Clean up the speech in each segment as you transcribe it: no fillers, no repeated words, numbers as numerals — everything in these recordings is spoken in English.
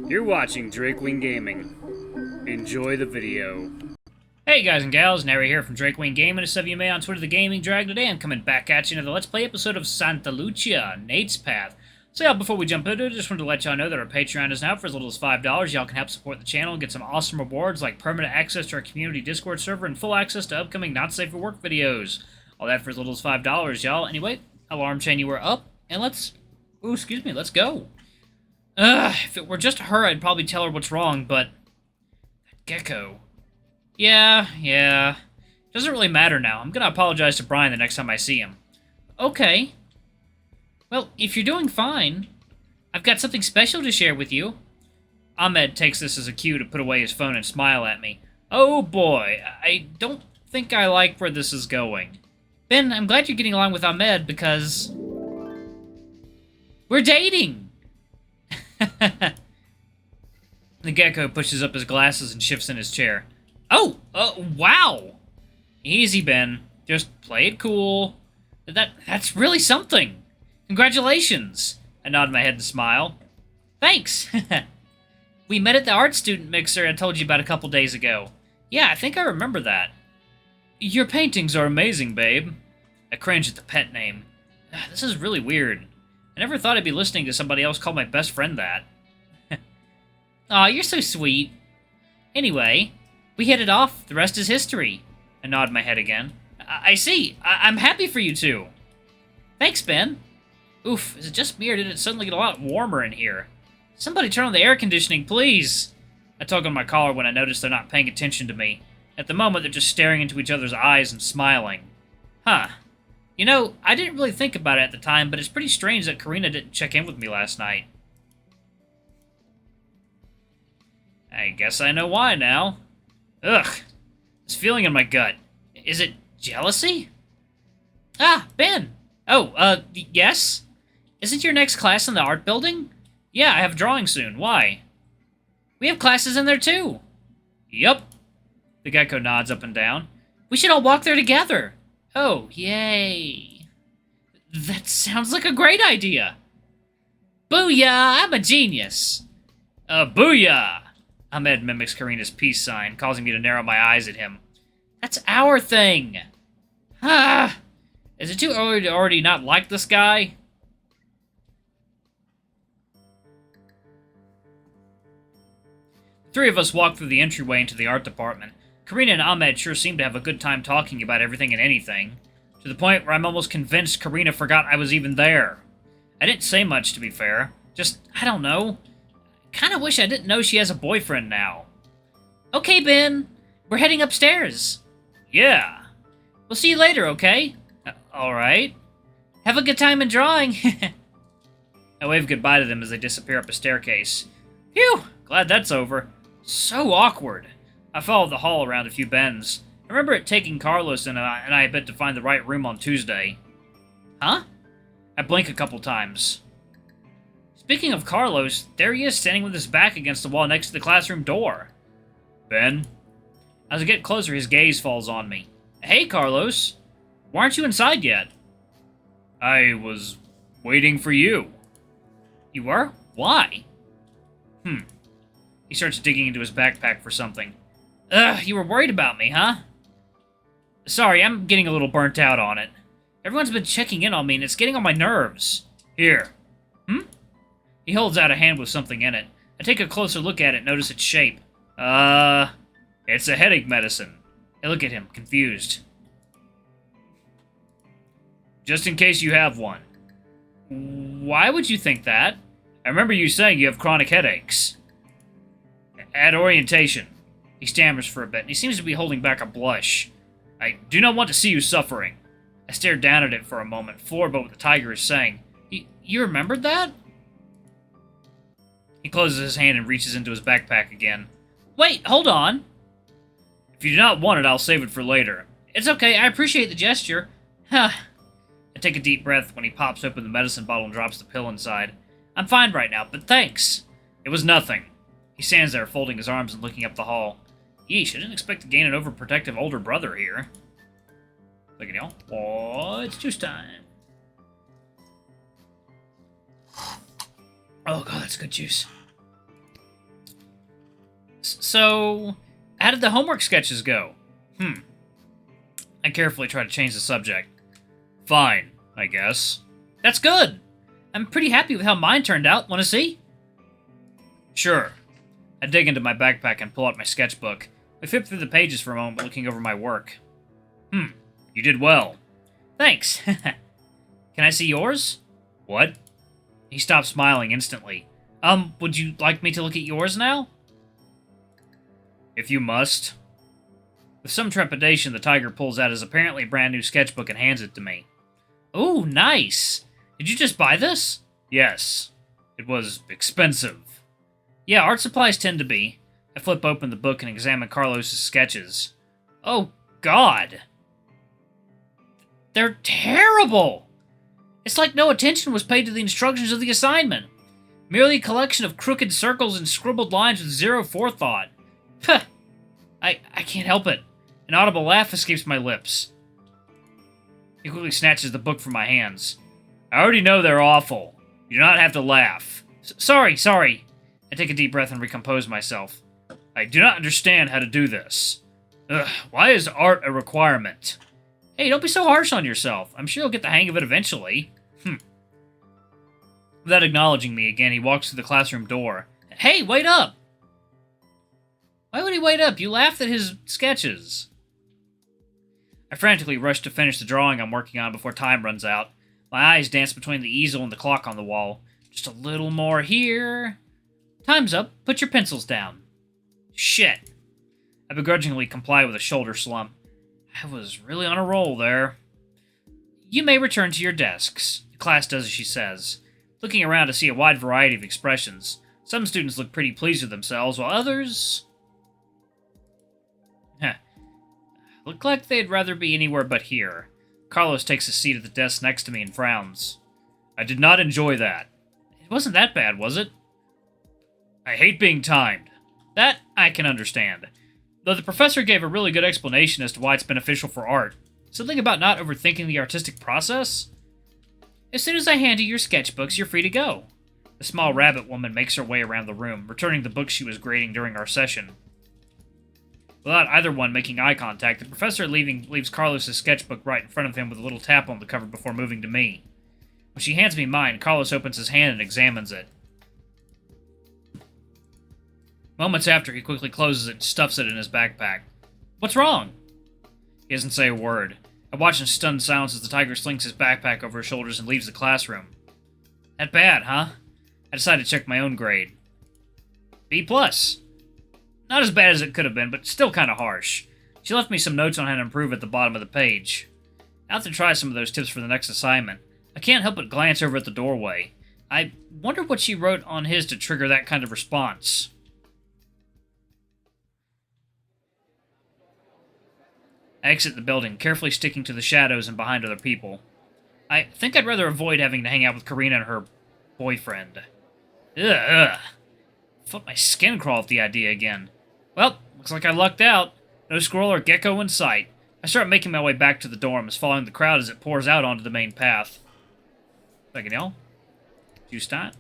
You're watching Drakewing Gaming. Enjoy the video. Hey guys and gals, Nary here from Drakewing Gaming. As some of you may on Twitter, the Gaming Drag. Today I'm coming back at you another Let's Play episode of Santa Lucia, Nate's Path. So yeah, before we jump into it, I just wanted to let y'all know that our Patreon is now for as little as $5. Y'all can help support the channel and get some awesome rewards like permanent access to our community Discord server and full access to upcoming Not Safe for Work videos. All that for as little as $5, y'all. Anyway, alarm chain, you were up, and let's go. If it were just her, I'd probably tell her what's wrong, but that gecko. Yeah. Doesn't really matter now. I'm gonna apologize to Brian the next time I see him. Okay. Well, if you're doing fine, I've got something special to share with you. Ahmed takes this as a cue to put away his phone and smile at me. Oh boy, I don't think I like where this is going. Ben, I'm glad you're getting along with Ahmed because we're dating! The gecko pushes up his glasses and shifts in his chair. Oh, wow! Easy, Ben. Just play it cool. That's really something. Congratulations! I nod my head and smile. Thanks! We met at the art student mixer I told you about a couple days ago. Yeah, I think I remember that. Your paintings are amazing, babe. I cringe at the pet name. This is really weird. I never thought I'd be listening to somebody else call my best friend that. Aw, you're so sweet. Anyway, we hit it off. The rest is history. I nod my head again. I see. I'm happy for you two. Thanks, Ben. Oof, is it just me or did it suddenly get a lot warmer in here? Somebody turn on the air conditioning, please. I tug on my collar when I notice they're not paying attention to me. At the moment, they're just staring into each other's eyes and smiling. Huh. You know, I didn't really think about it at the time, but it's pretty strange that Karina didn't check in with me last night. I guess I know why now. Ugh. This feeling in my gut. Is it jealousy? Ah, Ben! Oh, yes? Isn't your next class in the art building? Yeah, I have drawing soon. Why? We have classes in there too. Yup. The gecko nods up and down. We should all walk there together. Oh, yay. That sounds like a great idea. Booyah! I'm a genius. Booyah! Ahmed mimics Karina's peace sign, causing me to narrow my eyes at him. That's our thing. Is it too early to already not like this guy? The three of us walk through the entryway into the art department. Karina and Ahmed sure seem to have a good time talking about everything and anything, to the point where I'm almost convinced Karina forgot I was even there. I didn't say much, to be fair. Just, I don't know. Kinda wish I didn't know she has a boyfriend now. Okay, Ben. We're heading upstairs. Yeah. We'll see you later, okay? Alright. Have a good time in drawing. I wave goodbye to them as they disappear up a staircase. Phew! Glad that's over. So awkward. I followed the hall around a few bends. I remember it taking Carlos and I a bit to find the right room on Tuesday. Huh? I blink a couple times. Speaking of Carlos, there he is standing with his back against the wall next to the classroom door. Ben? As I get closer, his gaze falls on me. Hey, Carlos. Why aren't you inside yet? I was waiting for you. You were? Why? He starts digging into his backpack for something. You were worried about me, huh? Sorry, I'm getting a little burnt out on it. Everyone's been checking in on me, and it's getting on my nerves. Here. He holds out a hand with something in it. I take a closer look at it and notice its shape. It's a headache medicine. I look at him, confused. Just in case you have one. Why would you think that? I remember you saying you have chronic headaches. At orientation. He stammers for a bit, and he seems to be holding back a blush. I do not want to see you suffering. I stare down at it for a moment, floored by what the tiger is saying. You remembered that? He closes his hand and reaches into his backpack again. Wait, hold on. If you do not want it, I'll save it for later. It's okay, I appreciate the gesture. I take a deep breath when he pops open the medicine bottle and drops the pill inside. I'm fine right now, but thanks. It was nothing. He stands there, folding his arms and looking up the hall. Yeesh, I didn't expect to gain an overprotective older brother here. Look at y'all. Oh, it's juice time. Oh god, that's good juice. So, how did the homework sketches go? I carefully try to change the subject. Fine, I guess. That's good. I'm pretty happy with how mine turned out. Want to see? Sure. I dig into my backpack and pull out my sketchbook. I flip through the pages for a moment, looking over my work. You did well. Thanks. Can I see yours? What? He stopped smiling instantly. Would you like me to look at yours now? If you must. With some trepidation, the tiger pulls out his apparently brand new sketchbook and hands it to me. Ooh, nice. Did you just buy this? Yes. It was expensive. Yeah, art supplies tend to be. I flip open the book and examine Carlos's sketches. Oh, God. They're terrible! It's like no attention was paid to the instructions of the assignment. Merely a collection of crooked circles and scribbled lines with zero forethought. Huh. I can't help it. An audible laugh escapes my lips. He quickly snatches the book from my hands. I already know they're awful. You do not have to laugh. Sorry. I take a deep breath and recompose myself. I do not understand how to do this. Why is art a requirement? Hey, don't be so harsh on yourself. I'm sure you'll get the hang of it eventually. Without acknowledging me again, he walks through the classroom door. Hey, wait up! Why would he wait up? You laughed at his sketches. I frantically rush to finish the drawing I'm working on before time runs out. My eyes dance between the easel and the clock on the wall. Just a little more here. Time's up. Put your pencils down. Shit. I begrudgingly comply with a shoulder slump. I was really on a roll there. You may return to your desks. The class does as she says. Looking around to see a wide variety of expressions. Some students look pretty pleased with themselves, while others... look like they'd rather be anywhere but here. Carlos takes a seat at the desk next to me and frowns. I did not enjoy that. It wasn't that bad, was it? I hate being timed. That I can understand. Though the professor gave a really good explanation as to why it's beneficial for art. Something about not overthinking the artistic process? As soon as I hand you your sketchbooks, you're free to go. The small rabbit woman makes her way around the room, returning the book she was grading during our session. Without either one making eye contact, the professor leaves Carlos' sketchbook right in front of him with a little tap on the cover before moving to me. When she hands me mine, Carlos opens his hand and examines it. Moments after, he quickly closes it and stuffs it in his backpack. What's wrong? He doesn't say a word. I watch in stunned silence as the tiger slings his backpack over his shoulders and leaves the classroom. That bad, huh? I decide to check my own grade. B+. Not as bad as it could have been, but still kind of harsh. She left me some notes on how to improve at the bottom of the page. I'll have to try some of those tips for the next assignment. I can't help but glance over at the doorway. I wonder what she wrote on his to trigger that kind of response. I exit the building, carefully sticking to the shadows and behind other people. I think I'd rather avoid having to hang out with Karina and her boyfriend. Ugh. Felt my skin crawl at the idea again. Well, looks like I lucked out. No squirrel or gecko in sight. I start making my way back to the dorms, following the crowd as it pours out onto the main path. Fucking hell. Juice time.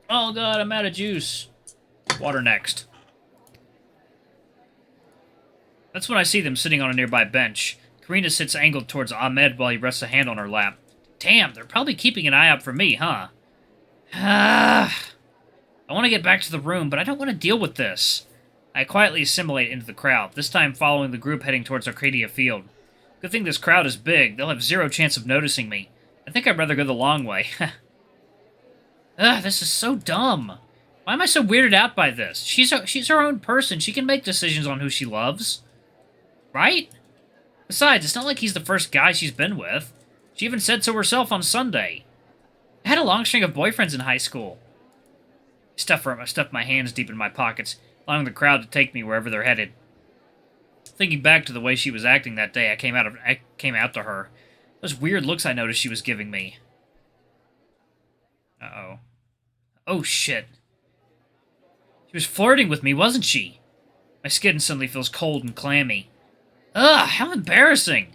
Oh god, I'm out of juice. Water next. That's when I see them sitting on a nearby bench. Karina sits angled towards Ahmed while he rests a hand on her lap. Damn, they're probably keeping an eye out for me, huh? I want to get back to the room, but I don't want to deal with this. I quietly assimilate into the crowd, this time following the group heading towards Arcadia Field. Good thing this crowd is big. They'll have zero chance of noticing me. I think I'd rather go the long way. This is so dumb. Why am I so weirded out by this? She's her own person. She can make decisions on who she loves. Right? Besides, it's not like he's the first guy she's been with. She even said so herself on Sunday. I had a long string of boyfriends in high school. I stuff my hands deep in my pockets, allowing the crowd to take me wherever they're headed. Thinking back to the way she was acting that day, I came out to her. Those weird looks I noticed she was giving me. Uh-oh. Oh, shit. She was flirting with me, wasn't she? My skin suddenly feels cold and clammy. Ugh, how embarrassing.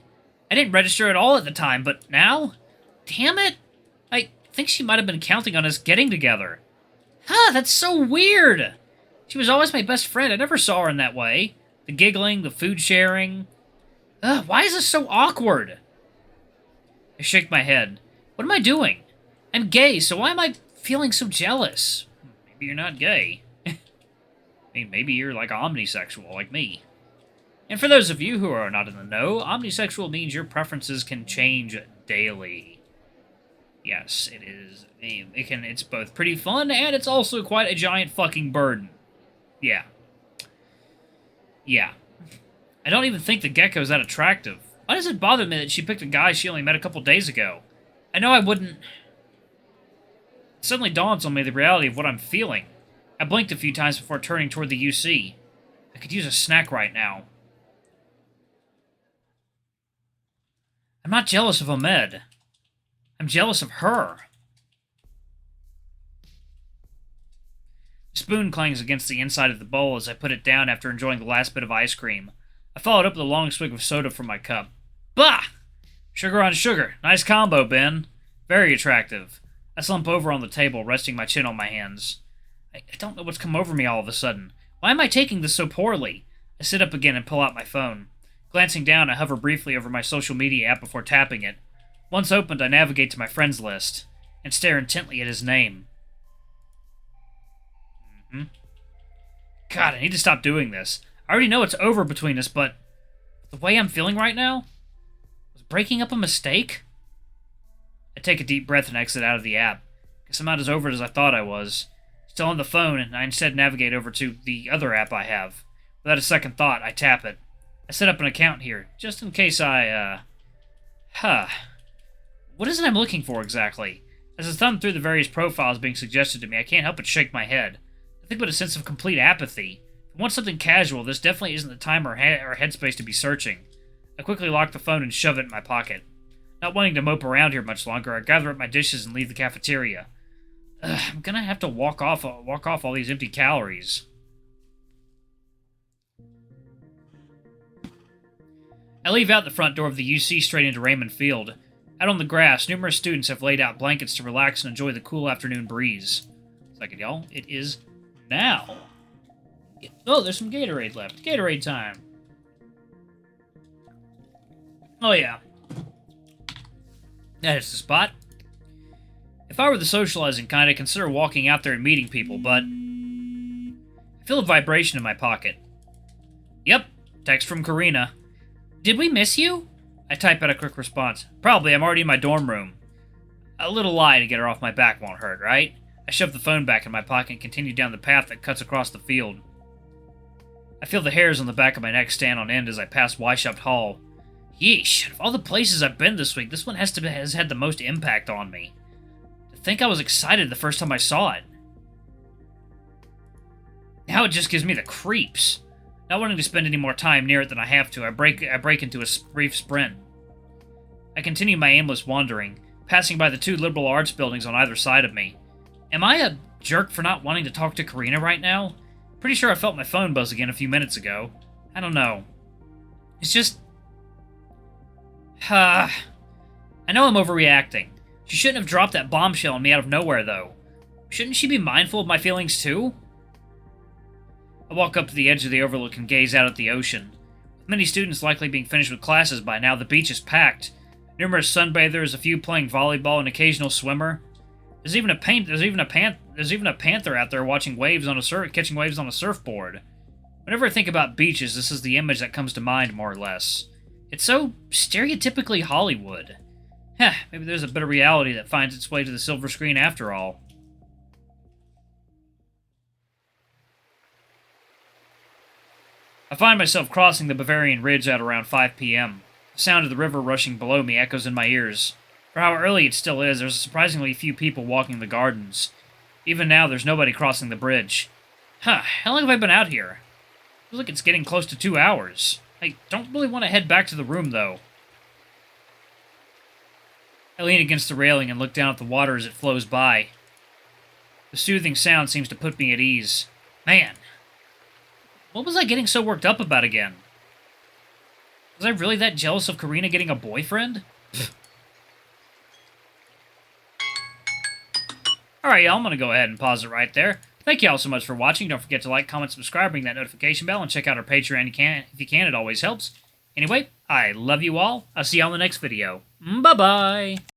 I didn't register at all at the time, but now? Damn it. think she might have been counting on us getting together. Huh, that's so weird! She was always my best friend. I never saw her in that way. The giggling, the food sharing. Ugh, why is this so awkward? I shake my head. What am I doing? I'm gay, so why am I feeling so jealous? Maybe you're not gay. I mean, maybe you're like omnisexual, like me. And for those of you who are not in the know, omnisexual means your preferences can change daily. Yes, it is. It's both pretty fun, and it's also quite a giant fucking burden. Yeah. Yeah. I don't even think the gecko's that attractive. Why does it bother me that she picked a guy she only met a couple days ago? I know I wouldn't... It suddenly dawns on me the reality of what I'm feeling. I blinked a few times before turning toward the UC. I could use a snack right now. I'm not jealous of Ahmed. I'm jealous of her. The spoon clangs against the inside of the bowl as I put it down after enjoying the last bit of ice cream. I followed up with a long swig of soda from my cup. Bah! Sugar on sugar. Nice combo, Ben. Very attractive. I slump over on the table, resting my chin on my hands. I don't know what's come over me all of a sudden. Why am I taking this so poorly? I sit up again and pull out my phone. Glancing down, I hover briefly over my social media app before tapping it. Once opened, I navigate to my friends list and stare intently at his name. God, I need to stop doing this. I already know it's over between us, but the way I'm feeling right now? Was breaking up a mistake? I take a deep breath and exit out of the app. Guess I'm not as over it as I thought I was. Still on the phone, and I instead navigate over to the other app I have. Without a second thought, I tap it. I set up an account here, just in case What is it I'm looking for, exactly? As I thumb through the various profiles being suggested to me, I can't help but shake my head. I think about a sense of complete apathy. If I want something casual, this definitely isn't the time or headspace to be searching. I quickly lock the phone and shove it in my pocket. Not wanting to mope around here much longer, I gather up my dishes and leave the cafeteria. I'm gonna have to walk off all these empty calories. I leave out the front door of the UC straight into Raymond Field. Out on the grass, numerous students have laid out blankets to relax and enjoy the cool afternoon breeze. Second, y'all, it is now. Oh, there's some Gatorade left. Gatorade time. Oh, yeah. That is the spot. If I were the socializing kind, I'd consider walking out there and meeting people, but I feel a vibration in my pocket. Yep, text from Karina. Did we miss you? I type out a quick response. Probably, I'm already in my dorm room. A little lie to get her off my back won't hurt, right? I shove the phone back in my pocket and continue down the path that cuts across the field. I feel the hairs on the back of my neck stand on end as I pass Weishaupt Hall. Yeesh, of all the places I've been this week, this one has had the most impact on me. To think I was excited the first time I saw it. Now it just gives me the creeps. Not wanting to spend any more time near it than I have to, I break into a brief sprint. I continue my aimless wandering, passing by the two liberal arts buildings on either side of me. Am I a jerk for not wanting to talk to Karina right now? Pretty sure I felt my phone buzz again a few minutes ago. I don't know. It's just... I know I'm overreacting. She shouldn't have dropped that bombshell on me out of nowhere, though. Shouldn't she be mindful of my feelings, too? I walk up to the edge of the overlook and gaze out at the ocean. With many students likely being finished with classes by now, the beach is packed. Numerous sunbathers, a few playing volleyball, an occasional swimmer. There's even a panther out there catching waves on a surfboard. Whenever I think about beaches, this is the image that comes to mind, more or less. It's so stereotypically Hollywood. Maybe there's a bit of reality that finds its way to the silver screen after all. I find myself crossing the Bavarian Ridge at around 5 p.m. The sound of the river rushing below me echoes in my ears. For how early it still is, there's surprisingly few people walking the gardens. Even now, there's nobody crossing the bridge. How long have I been out here? Feels like it's getting close to 2 hours. I don't really want to head back to the room, though. I lean against the railing and look down at the water as it flows by. The soothing sound seems to put me at ease. Man, what was I getting so worked up about again? Was I really that jealous of Karina getting a boyfriend? Alright, y'all, I'm going to go ahead and pause it right there. Thank you all so much for watching. Don't forget to like, comment, subscribe, ring that notification bell, and check out our Patreon if you can. It always helps. Anyway, I love you all. I'll see you all in the next video. Bye-bye!